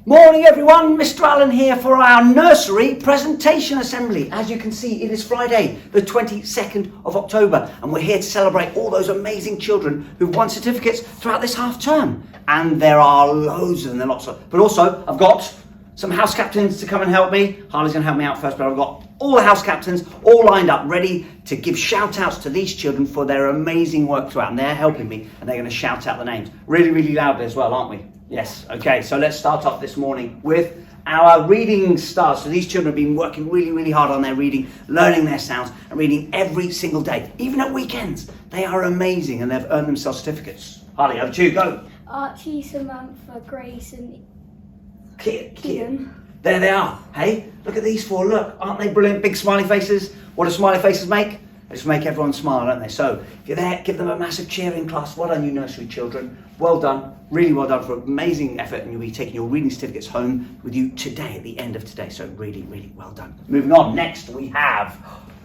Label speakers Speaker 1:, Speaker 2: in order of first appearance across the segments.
Speaker 1: Morning everyone, Mr. Allen here for our nursery presentation assembly. As you can see, it is Friday, the 22nd of October, and we're here to celebrate all those amazing children who've won certificates throughout this half term. And there are loads of them, but also I've got some house captains to come and help me. Harley's gonna help me out first, but I've got all the house captains all lined up, ready to give shout outs to these children for their amazing work throughout, and they're helping me, and they're gonna shout out the names really, really loudly as well, aren't we? Yes, okay, so let's start off this morning with our reading stars. So these children have been working really, really hard on their reading, learning their sounds, and reading every single day, even at weekends. They are amazing, and they've earned themselves certificates. Harley, over to you, go.
Speaker 2: Archie, Samantha, Grace, and
Speaker 1: Keaton. There they are. Hey, look at these four. Look, aren't they brilliant? Big smiley faces. What do smiley faces make? They just make everyone smile, don't they? So if you're there, give them a massive cheer in class. Well done, you nursery children. Well done. Really well done for amazing effort, and you'll be taking your reading certificates home with you today, at the end of today. So really, really well done. Moving on. Next we have,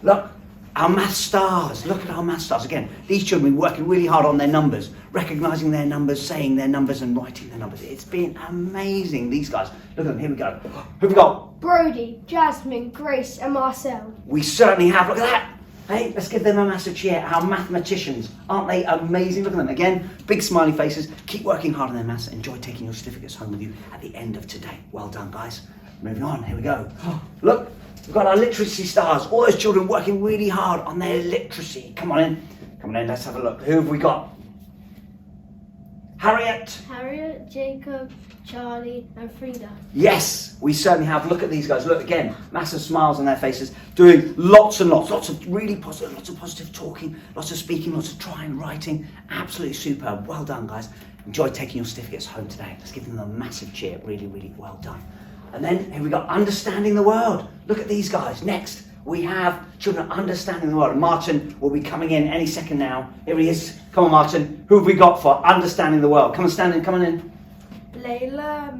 Speaker 1: look, our math stars. Look at our math stars. Again, these children have been working really hard on their numbers, recognising their numbers, saying their numbers, and writing their numbers. It's been amazing, these guys. Look at them. Here we go. Who have we got?
Speaker 2: Brody, Jasmine, Grace, and Marcel.
Speaker 1: We certainly have. Look at that. Hey, let's give them a massive cheer. Our mathematicians, aren't they amazing? Look at them again, big smiley faces. Keep working hard on their maths. Enjoy taking your certificates home with you at the end of today. Well done, guys. Moving on, here we go. Look, we've got our literacy stars. All those children working really hard on their literacy. Come on in, let's have a look. Who have we got? Harriet,
Speaker 2: Jacob, Charlie, and Frida.
Speaker 1: Yes, we certainly have. Look at these guys. Look again, massive smiles on their faces, doing lots and lots of really positive, lots of positive talking, lots of speaking, lots of trying, writing. Absolutely superb. Well done, guys. Enjoy taking your certificates home today. Let's give them a massive cheer. Really, really well done. And then here we got understanding the world. Look at these guys. Next, we have children understanding the world. Martin will be coming in any second now. Here he is. Come on, Martin. Who have we got for understanding the world? Come on, stand in. Come on in.
Speaker 2: Layla,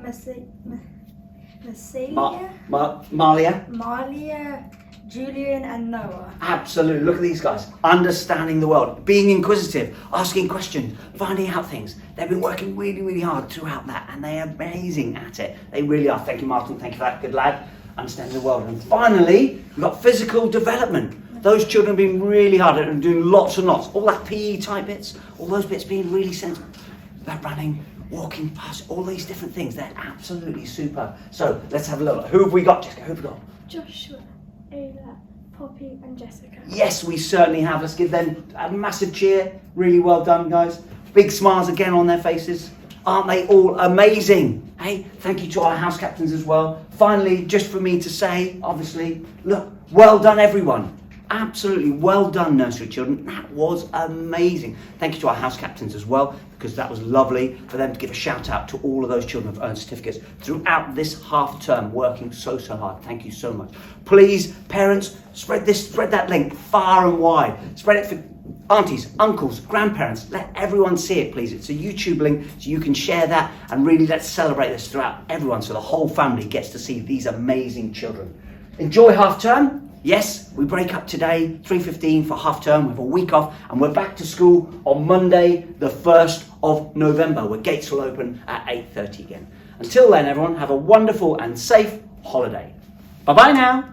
Speaker 2: Malia, Julian, and Noah.
Speaker 1: Absolutely. Look at these guys. Understanding the world. Being inquisitive. Asking questions. Finding out things. They've been working really, really hard throughout that, and they are amazing at it. They really are. Thank you, Martin. Thank you for that. Good lad. Understanding the world. And finally, we've got physical development. Those children have been really hard at it and doing lots and lots. All that PE type bits, all those bits being really sensible. That running, walking past, all these different things. They're absolutely super. So let's have a look. Who have we got, Jessica? Who have we got?
Speaker 2: Joshua, Ayla, Poppy, and Jessica.
Speaker 1: Yes, we certainly have. Let's give them a massive cheer. Really well done, guys. Big smiles again on their faces. Aren't they all amazing? Hey, thank you to our house captains as well. Finally, just for me to say, obviously, look, well done everyone. Absolutely well done, nursery children. That was amazing. Thank you to our house captains as well, because that was lovely for them to give a shout out to all of those children who've earned certificates throughout this half term, working so hard. Thank you so much. Please, parents, spread that link far and wide. Spread it for aunties, uncles, grandparents. Let everyone see it, please. It's a YouTube link, so you can share that, and really let's celebrate this throughout everyone, so the whole family gets to see these amazing children. Enjoy half term. Yes, we break up today, 3:15 for half term. We have a week off, and we're back to school on Monday, the 1st of November, where gates will open at 8:30 again. Until then, everyone, have a wonderful and safe holiday. Bye-bye now.